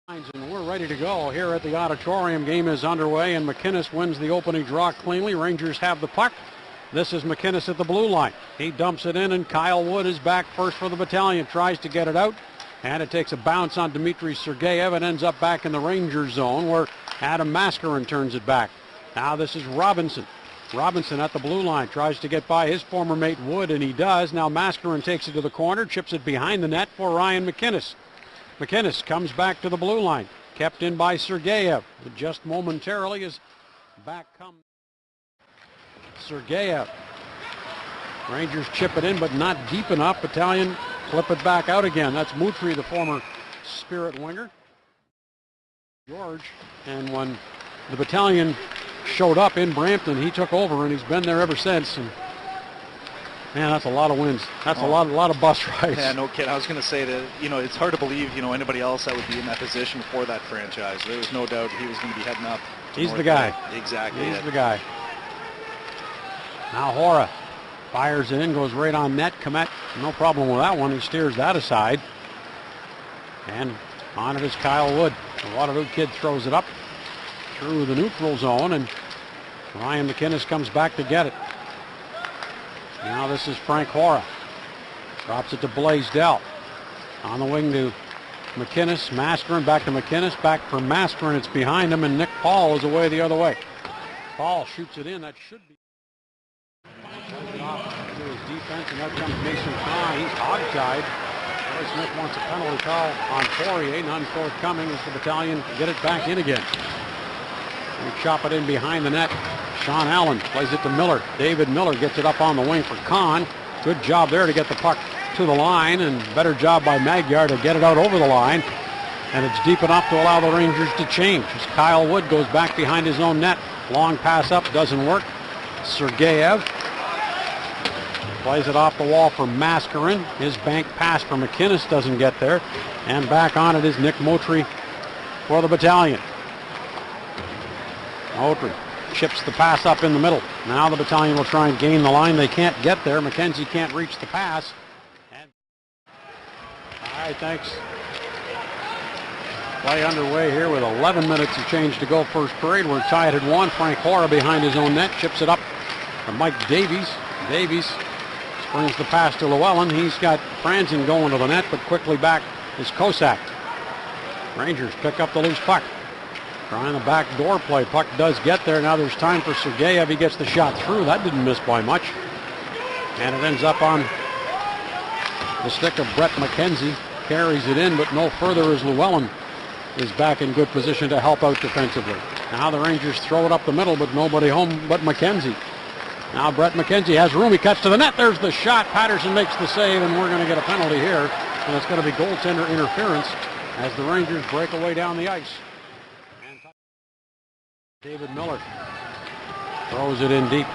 And we're ready to go here at the auditorium. Game is underway, and McInnes wins the opening draw cleanly. Rangers have the puck. This is McInnes at the blue line. He dumps it in, and Kyle Wood is back first for the Battalion. Tries to get it out, and it takes a bounce on Dmitry Sergeyev and ends up back in the Ranger zone where Adam Mascarin turns it back. Now this is Robinson. Robinson at the blue line tries to get by his former mate Wood, and he does. Now Mascarin takes it to the corner, chips it behind the net for Ryan McInnes. McInnes comes back to the blue line, kept in by Sergeyev. Just momentarily as back comes Sergeyev. Rangers chip it in, but not deep enough. Battalion flip it back out again. That's Moutry, the former Spirit winger. George, and when the Battalion showed up in Brampton, he took over, and he's been there ever since. And man, that's a lot of wins. That's a lot of bus rides. Yeah, no kidding. I was going to say that, it's hard to believe, anybody else that would be in that position for that franchise. There was no doubt he was going to be heading up. He's the guy. Exactly. He's the guy. Now Hora fires it in, goes right on net. Komet, no problem with that one. He steers that aside. And on it is Kyle Wood. The Waterloo kid throws it up through the neutral zone, and Ryan McInnes comes back to get it. Now this is Frank Hora. Drops it to Blaisdell. On the wing to McInnes. Mascarin back to McInnes. Back for Mascarin. It's behind him, and Nick Paul is away the other way. Paul shoots it in. That should be. Plays it off to his defense, and out comes Mason Kahn. He's hog-tied. Troy Smith wants a penalty call on Poirier. None forthcoming as the Battalion get it back in again. They chop it in behind the net. Sean Allen plays it to Miller. David Miller gets it up on the wing for Kahn. Good job there to get the puck to the line, and better job by Magyar to get it out over the line. And it's deep enough to allow the Rangers to change as Kyle Wood goes back behind his own net. Long pass up, doesn't work. Sergeyev plays it off the wall for Mascarin. His bank pass for McInnes doesn't get there. And back on it is Nick Moutry for the Battalion. Moutry chips the pass up in the middle. Now the Battalion will try and gain the line. They can't get there. McKenzie can't reach the pass. And all right, thanks. Play underway here with 11 minutes of change to go first period. We're tied at 1. Frank Hora behind his own net. Chips it up to Mike Davies. Davies springs the pass to Llewellyn. He's got Franzen going to the net, but quickly back is Kosak. Rangers pick up the loose puck. Trying the back door play. Puck does get there. Now there's time for Sergeyev. He gets the shot through. That didn't miss by much. And it ends up on the stick of Brett McKenzie. Carries it in, but no further as Llewellyn is back in good position to help out defensively. Now the Rangers throw it up the middle, but nobody home but McKenzie. Now Brett McKenzie has room. He cuts to the net. There's the shot. Patterson makes the save, and we're going to get a penalty here. And it's going to be goaltender interference as the Rangers break away down the ice. David Miller throws it in deep.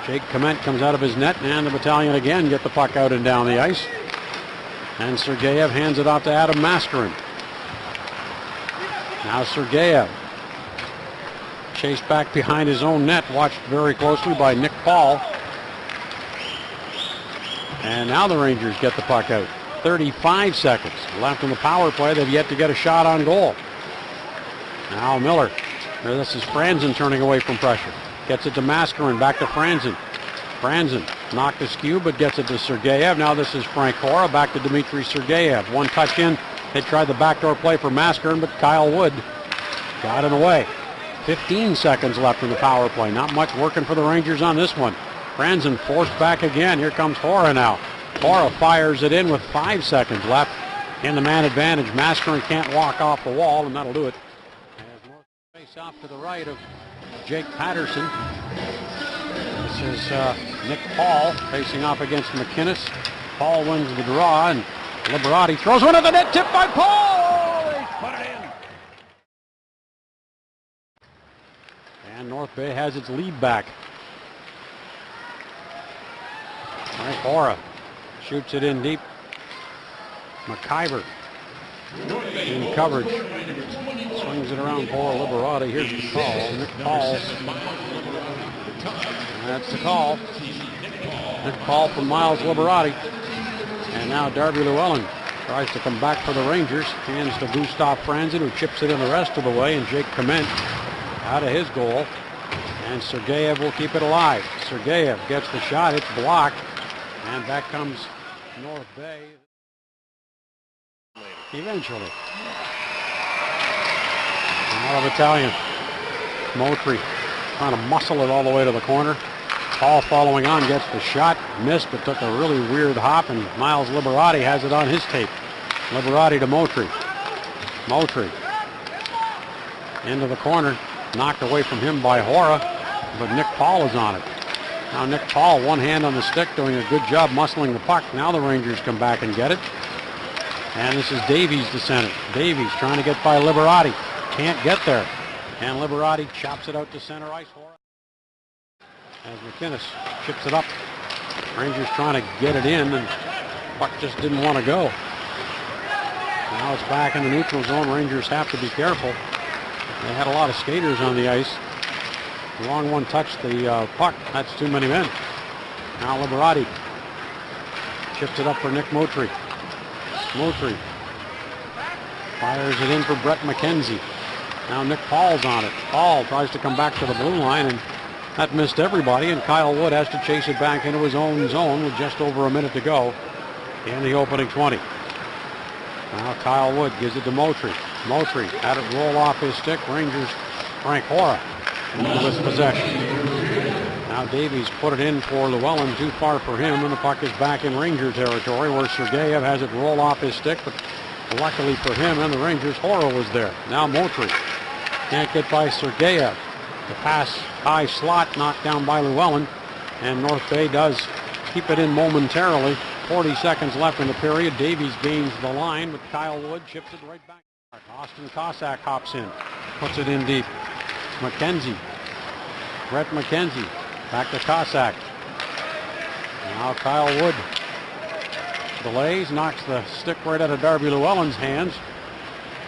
Jake Komet comes out of his net, and the Battalion again get the puck out and down the ice. And Sergeyev hands it off to Adam Mascarin. Now Sergeyev chased back behind his own net, watched very closely by Nick Paul. And now the Rangers get the puck out. 35 seconds left in the power play. They've yet to get a shot on goal. Now Miller. This is Franzen turning away from pressure. Gets it to Mascarin, back to Franzen. Franzen knocked askew, but gets it to Sergeyev. Now this is Frank Hora, back to Dmitry Sergeyev. One touch in. They tried the backdoor play for Mascarin, but Kyle Wood got in the way. 15 seconds left in the power play. Not much working for the Rangers on this one. Franzen forced back again. Here comes Hora now. Hora fires it in with 5 seconds left in the man advantage. Mascarin can't walk off the wall, and that'll do it. Face off to the right of Jake Patterson. This is Nick Paul facing off against McInnes. Paul wins the draw, and Liberati throws one at the net, tipped by Paul. He put it in. And North Bay has its lead back. Frank Hora shoots it in deep. McIver in coverage. Swings it around for Liberati. Here's the call. Nick Paul. That's the call. Nick Paul from Miles Liberati. And now Darby Llewellyn tries to come back for the Rangers. Hands to Gustav Franzen, who chips it in the rest of the way, and Jake Clement out of his goal. And Sergeyev will keep it alive. Sergeyev gets the shot. It's blocked. And back comes North Bay. Eventually. Another battalion. Moultrie trying to muscle it all the way to the corner. Paul following on, gets the shot. Missed, but took a really weird hop, and Miles Liberati has it on his tape. Liberati to Moultrie. Moultrie into the corner. Knocked away from him by Hora, but Nick Paul is on it. Now Nick Paul, one hand on the stick, doing a good job muscling the puck. Now the Rangers come back and get it. And this is Davies to center. Davies trying to get by Liberati. Can't get there. And Liberati chops it out to center ice. As McInnes chips it up. Rangers trying to get it in, and puck just didn't want to go. Now it's back in the neutral zone. Rangers have to be careful. They had a lot of skaters on the ice. The wrong one touched the puck. That's too many men. Now Liberati chips it up for Nick Moultrie. Moultrie fires it in for Brett McKenzie. Now Nick Paul's on it. Paul tries to come back to the blue line, and that missed everybody, and Kyle Wood has to chase it back into his own zone with just over a minute to go in the opening 20. Now Kyle Wood gives it to Moultrie. Moultrie had it roll off his stick. Rangers, Frank Hora with possession. Now Davies put it in for Llewellyn, too far for him, and the puck is back in Ranger territory, where Sergeyev has it roll off his stick, but luckily for him and the Rangers, Hora was there. Now Moultrie can't get by Sergeyev. The pass, high slot, knocked down by Llewellyn, and North Bay does keep it in momentarily. 40 seconds left in the period. Davies gains the line, but Kyle Wood chips it right back. Austin Cossack hops in, puts it in deep. McKenzie, Brett McKenzie, back to Cossack. Now Kyle Wood delays, knocks the stick right out of Darby Llewellyn's hands,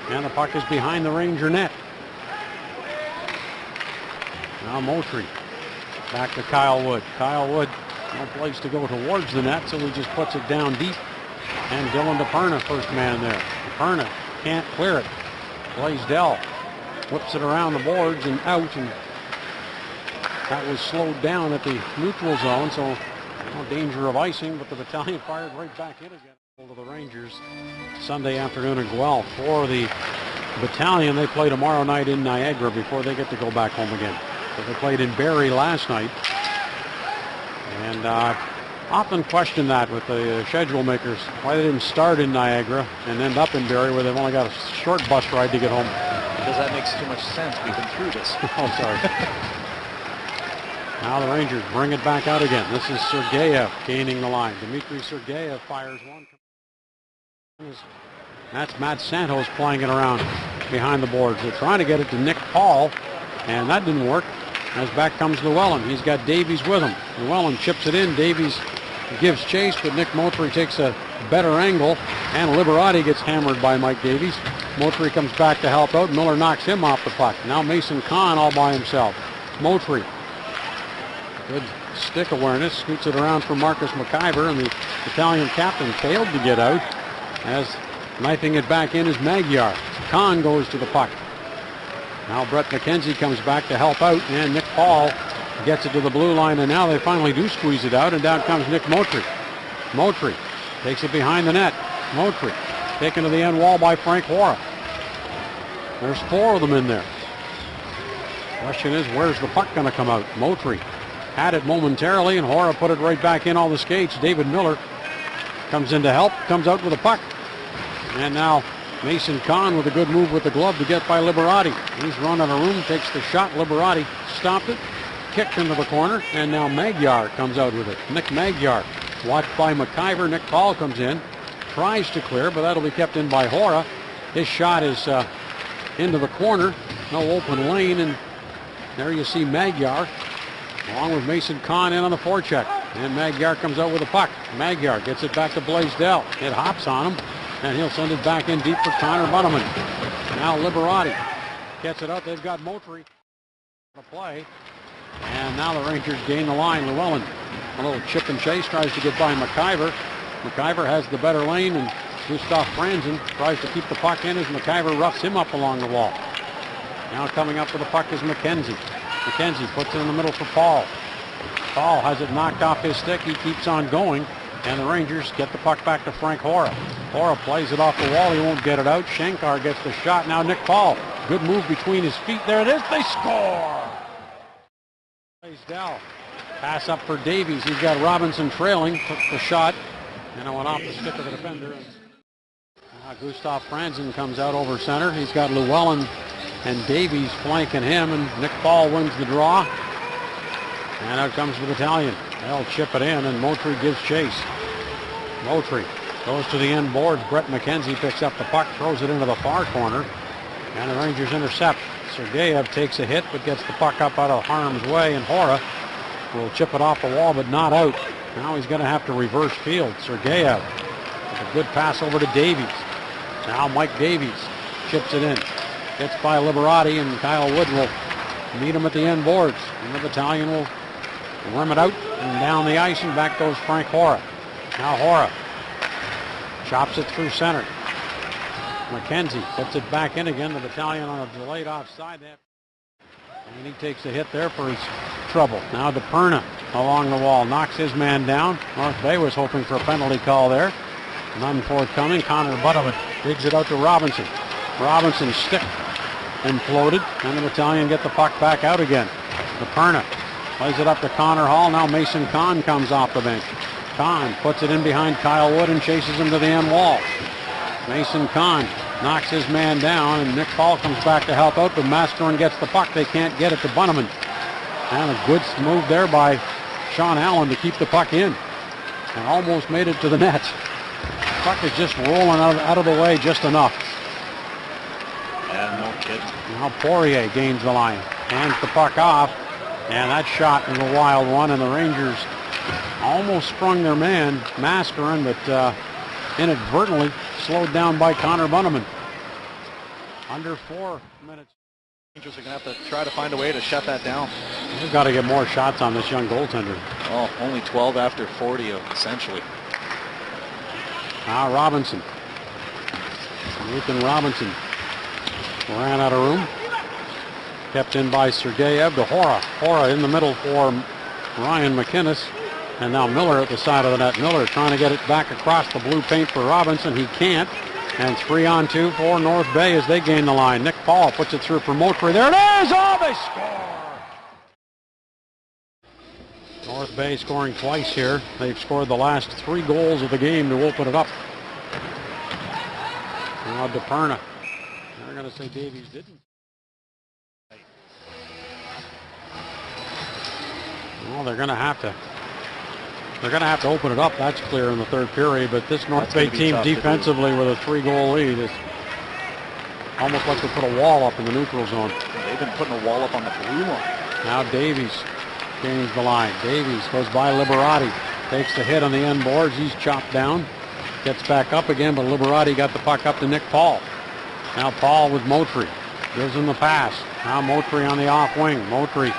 and the puck is behind the Ranger net. Now Moultrie, back to Kyle Wood. Kyle Wood, no place to go towards the net, so he just puts it down deep. And Dylan DePerna, first man there. DePerna can't clear it. Blaisdell whips it around the boards and out, and that was slowed down at the neutral zone, so no danger of icing, but the battalion fired right back in again. To the Rangers Sunday afternoon in Guelph. For the battalion, they play tomorrow night in Niagara before they get to go back home again. So they played in Barrie last night, and often question that with the schedule makers, why they didn't start in Niagara and end up in Barrie, where they've only got a short bus ride to get home. Because that makes too much sense. We've been through this. Oh, sorry. Now the Rangers bring it back out again. This is Sergeyev gaining the line. Dmitry Sergeyev fires one. That's Matt Santos playing it around behind the boards. They're trying to get it to Nick Paul, and that didn't work. As back comes Llewellyn. He's got Davies with him. Llewellyn chips it in. Davies gives chase, but Nick Moultrie takes a better angle, and Liberati gets hammered by Mike Davies. Moultrie comes back to help out. Miller knocks him off the puck. Now Mason Kahn all by himself. Moultrie, good stick awareness, scoots it around for Marcus McIver, and the battalion captain failed to get out, as knifing it back in is Magyar. Kahn goes to the puck. Now Brett McKenzie comes back to help out, and Nick Paul gets it to the blue line, and now they finally do squeeze it out, and down comes Nick Moultrie. Moultrie takes it behind the net. Moultrie taken to the end wall by Frank Hora. There's four of them in there. Question is, where's the puck going to come out? Moultrie had it momentarily, and Hora put it right back in all the skates. David Miller comes in to help, comes out with the puck. And now Mason Kahn with a good move with the glove to get by Liberati. He's run out of room, takes the shot. Liberati stopped it, kicked into the corner, and now Magyar comes out with it. Nick Magyar, watched by McIver. Nick Paul comes in, tries to clear, but that'll be kept in by Hora. His shot is into the corner, no open lane, and there you see Magyar, along with Mason Kahn in on the forecheck. And Magyar comes out with the puck. Magyar gets it back to Blaisdell. It hops on him, and he'll send it back in deep for Connor Bunneman. Now Liberati gets it out. They've got Moultrie to play. And now the Rangers gain the line. Llewellyn, a little chip and chase, tries to get by McIver. McIver has the better lane, and Gustav Franzen tries to keep the puck in as McIver roughs him up along the wall. Now coming up with the puck is McKenzie. McKenzie puts it in the middle for Paul. Paul has it knocked off his stick. He keeps on going. And the Rangers get the puck back to Frank Hora. Hora plays it off the wall. He won't get it out. Shankar gets the shot. Now Nick Paul. Good move between his feet. There it is. They score. Plays Dell. Pass up for Davies. He's got Robinson trailing. Took the shot. And it went off the stick of the defender. Now Gustav Franzen comes out over center. He's got Llewellyn and Davies flanking him. And Nick Paul wins the draw. And out comes the battalion. They'll chip it in, and Motry gives chase. Motry goes to the end boards. Brett McKenzie picks up the puck, throws it into the far corner, and the Rangers intercept. Sergeyev takes a hit, but gets the puck up out of harm's way, and Hora will chip it off the wall, but not out. Now he's going to have to reverse field. Sergeyev with a good pass over to Davies. Now Mike Davies chips it in. Gets by Liberati, and Kyle Wood will meet him at the end boards. And the battalion will rim it out and down the ice, and back goes Frank Hora. Now Hora chops it through center. McKenzie puts it back in again. The battalion on a delayed offside. And he takes a hit there for his trouble. Now DePerna along the wall knocks his man down. North Bay was hoping for a penalty call there. None forthcoming. Connor Buttman digs it out to Robinson. Robinson's stick imploded, and the battalion get the puck back out again. DePerna plays it up to Connor Hall. Now Mason Kahn comes off the bench. Kahn puts it in behind Kyle Wood and chases him to the end wall. Mason Kahn knocks his man down, and Nick Paul comes back to help out, but Masterin gets the puck. They can't get it to Bunneman. And a good move there by Sean Allen to keep the puck in, and almost made it to the net. The puck is just rolling out of the way just enough. Yeah, no kidding. Now Poirier gains the line, hands the puck off. And that shot is a wild one, and the Rangers almost sprung their man, Masterin, but inadvertently slowed down by Connor Bunneman. Under 4 minutes. Rangers are going to have to try to find a way to shut that down. They've got to get more shots on this young goaltender. Oh, only 12 after 40, essentially. Now Robinson. Nathan Robinson ran out of room. Kept in by Sergeyev to Hora. Hora in the middle for Ryan McInnes. And now Miller at the side of the net. Miller trying to get it back across the blue paint for Robinson. He can't. And 3-on-2 for North Bay as they gain the line. Nick Paul puts it through for Motry. There it is! Oh, they score! North Bay scoring twice here. They've scored the last 3 goals of the game to open it up. Now DePerna. They're going to say Davies didn't. Well, they're going to have to open it up. That's clear in the third period. But this North Bay team defensively with a 3-goal lead is almost like they put a wall up in the neutral zone. They've been putting a wall up on the blue line. Now Davies gains the line. Davies goes by Liberati. Takes the hit on the end boards. He's chopped down. Gets back up again, but Liberati got the puck up to Nick Paul. Now Paul with Motry. Gives him the pass. Now Motry on the off wing. Motry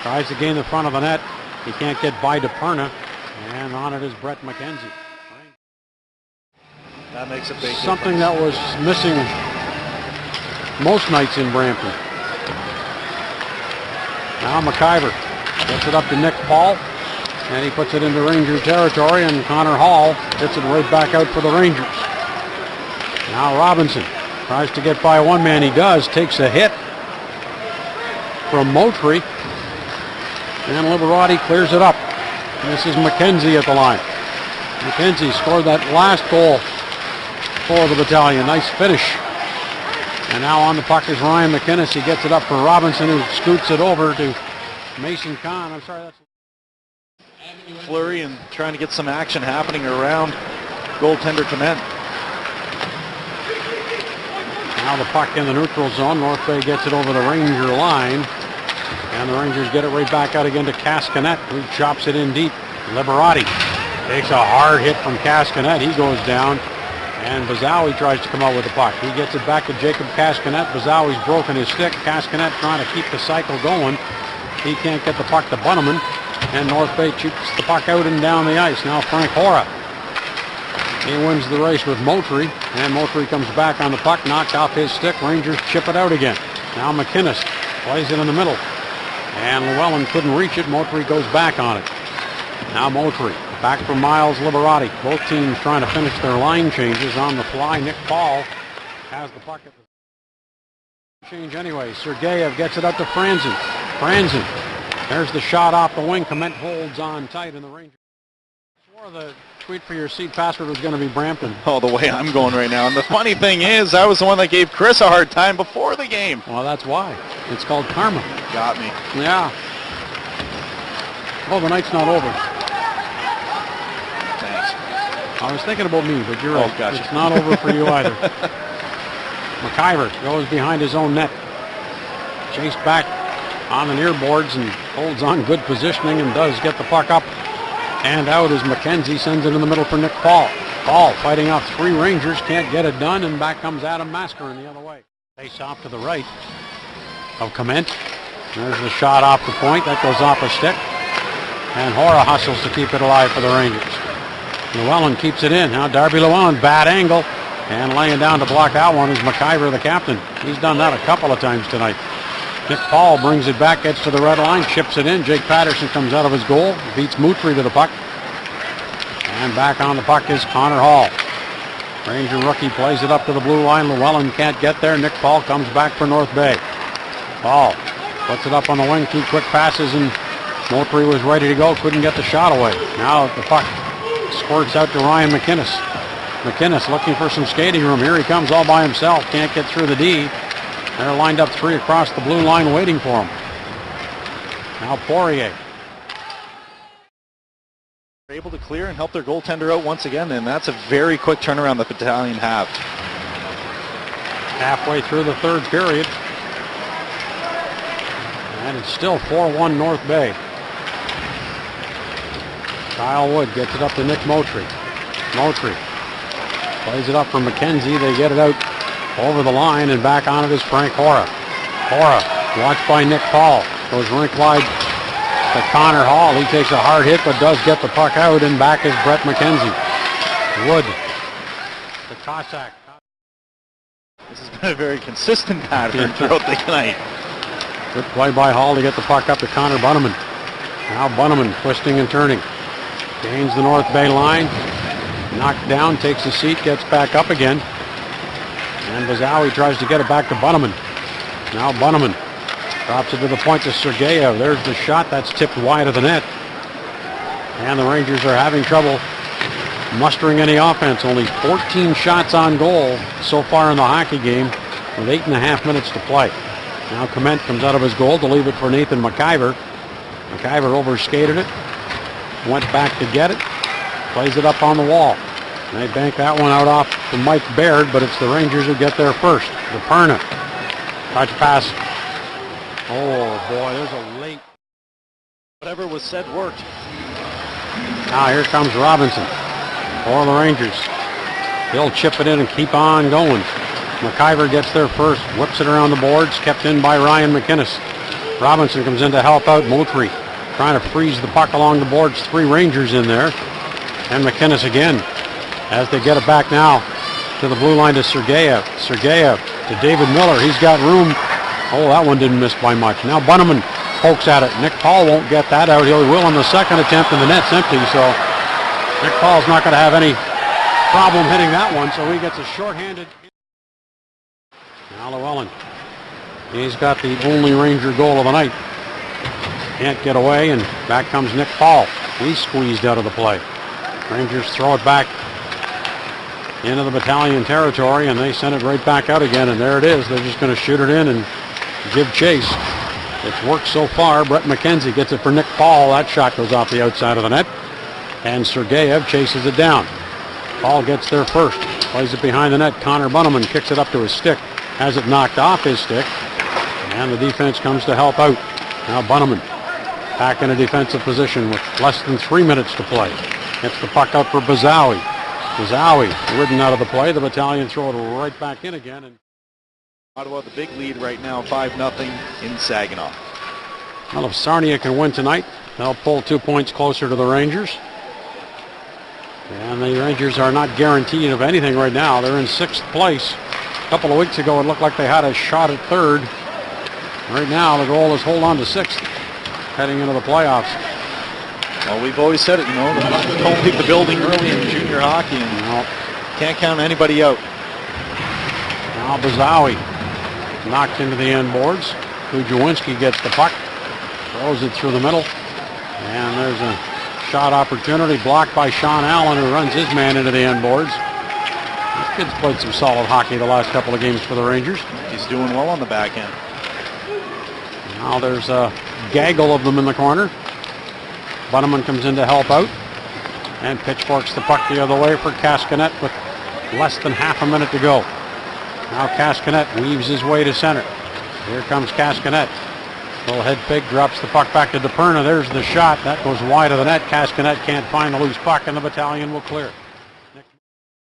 tries to gain the front of the net. He can't get by DePerna. And on it is Brett McKenzie. That makes a big something difference. that was missing most nights in Brampton. Now McIver gets it up to Nick Paul. And he puts it into Ranger territory. And Connor Hall gets it right back out for the Rangers. Now Robinson tries to get by one man. He does. Takes a hit from Motry. And Liberati clears it up. And this is McKenzie at the line. McKenzie scored that last goal for the battalion. Nice finish. And now on the puck is Ryan McInnes. He gets it up for Robinson, who scoots it over to Mason Kahn. I'm sorry, that's Fleury and trying to get some action happening around goaltender Clement. now the puck in the neutral zone. North Bay gets it over the Ranger line. And the Rangers get it right back out again to Kaskanet, who chops it in deep. Liberati takes a hard hit from Kaskanet. He goes down. And Bazawi tries to come out with the puck. He gets it back to Jacob Kaskanet. Bazawi's broken his stick. Kaskanet trying to keep the cycle going. He can't get the puck to Bunneman. And North Bay shoots the puck out and down the ice. Now Frank Hora He wins the race with Moultrie, and Moultrie comes back on the puck, knocked off his stick. Rangers chip it out again. Now McInnes plays it in the middle, and Llewellyn couldn't reach it. Moultrie goes back on it. Now Moultrie back for Miles Liberati. Both teams trying to finish their line changes on the fly. Nick Paul has the puck at the change anyway. Sergeyev gets it up to Franzen. Franzen. There's the shot off the wing. Clement holds on tight, and the Rangers. Swore the tweet for your seat password was going to be Brampton. Oh, the way I'm going right now. And the funny thing is, I was the one that gave Chris a hard time before the game. Well, that's why. It's called karma. Got me. Yeah. Oh, the night's not over. Thanks. I was thinking about me, but you're right. Gotcha. It's not over for you either. McIver goes behind his own net. Chased back on the near boards and holds on good positioning and does get the puck up and out as McKenzie sends it in the middle for Nick Paul. Paul fighting off 3 Rangers, can't get it done, and back comes Adam Mascarin the other way. Face off to the right of Clement. There's the shot off the point. That goes off a stick. And Hora hustles to keep it alive for the Rangers. Llewellyn keeps it in. Now Darby Llewellyn, bad angle. And laying down to block that one is McIver, the captain. He's done that a couple of times tonight. Nick Paul brings it back, gets to the red line, chips it in. Jake Patterson comes out of his goal, beats Moultrie to the puck. And back on the puck is Connor Hall. Ranger rookie plays it up to the blue line. Llewellyn can't get there. Nick Paul comes back for North Bay. Paul puts it up on the wing, 2 quick passes, and Moultrie was ready to go, couldn't get the shot away. Now the puck squirts out to Ryan McInnes. McInnes looking for some skating room. Here he comes all by himself, can't get through the D. They're lined up 3 across the blue line waiting for him. Now Poirier. They're able to clear and help their goaltender out once again, and that's a very quick turnaround the Battalion have. Halfway through the third period. And it's still 4-1 North Bay. Kyle Wood gets it up to Nick Moultrie. Moultrie plays it up for McKenzie. They get it out over the line, and back on it is Frank Hora. Hora, watched by Nick Paul, goes rink wide to Connor Hall. He takes a hard hit, but does get the puck out, and back is Brett McKenzie. Wood, the Cossack. This has been a very consistent pattern throughout the night. Good play by Hall to get the puck up to Connor Bunneman. Now Bunneman twisting and turning. Gains the North Bay line. Knocked down, takes a seat, gets back up again. And Bazawi tries to get it back to Bunneman. Now Bunneman drops it to the point to Sergeyev. There's the shot. That's tipped wide of the net. And the Rangers are having trouble mustering any offense. Only 14 shots on goal so far in the hockey game with 8.5 minutes to play. Now Clement comes out of his goal to leave it for Nathan McIver. McIver overskated it. Went back to get it. Plays it up on the wall. And they bank that one out off to Mike Baird, but it's the Rangers who get there first. DePerna. Touch pass. Oh boy, there's a late. Whatever was said worked. Now here comes Robinson for the Rangers. He'll chip it in and keep on going. McIver gets there first, whips it around the boards, kept in by Ryan McInnes. Robinson comes in to help out Moultrie, trying to freeze the puck along the boards. 3 Rangers in there. And McInnes again as they get it back now to the blue line to Sergeyev. Sergeyev to David Miller. He's got room. Oh, that one didn't miss by much. Now Bunneman pokes at it. Nick Paul won't get that out. He will on the second attempt, and the net's empty, so Nick Paul's not going to have any problem hitting that one, so he gets a shorthanded. Now Llewellyn. He's got the only Ranger goal of the night. Can't get away, and back comes Nick Paul. He's squeezed out of the play. Rangers throw it back into the Battalion territory, and they send it right back out again, and there it is. They're just going to shoot it in and give chase. It's worked so far. Brett McKenzie gets it for Nick Paul. That shot goes off the outside of the net, and Sergeyev chases it down. Paul gets there first, plays it behind the net. Connor Bunneman kicks it up to his stick, has it knocked off his stick, and the defense comes to help out. Now Bunneman back in a defensive position with less than 3 minutes to play. Gets the puck out for Bazawi. Bazawi ridden out of the play. The Battalion throw it right back in again. And Ottawa the big lead right now, 5-0 in Saginaw. Well, if Sarnia can win tonight, they'll pull 2 points closer to the Rangers. And the Rangers are not guaranteed of anything right now. They're in 6th place. A couple of weeks ago, it looked like they had a shot at 3rd. Right now, the goal is hold on to 6th, heading into the playoffs. Well, we've always said it, don't leave the building early in junior hockey, and can't count anybody out. Now Bazawi knocked into the end boards. Kujawinski gets the puck, throws it through the middle, and there's a shot opportunity blocked by Sean Allen, who runs his man into the end boards. This kid's played some solid hockey the last couple of games for the Rangers. He's doing well on the back end. Now there's a gaggle of them in the corner. Bunneman comes in to help out and pitchforks the puck the other way for Kaskanet with less than half a minute to go. Now Kaskanet weaves his way to center. Here comes Kaskanet. Little head fake, drops the puck back to DePerna. There's the shot. That goes wide of the net. Kaskanet can't find the loose puck, and the Battalion will clear.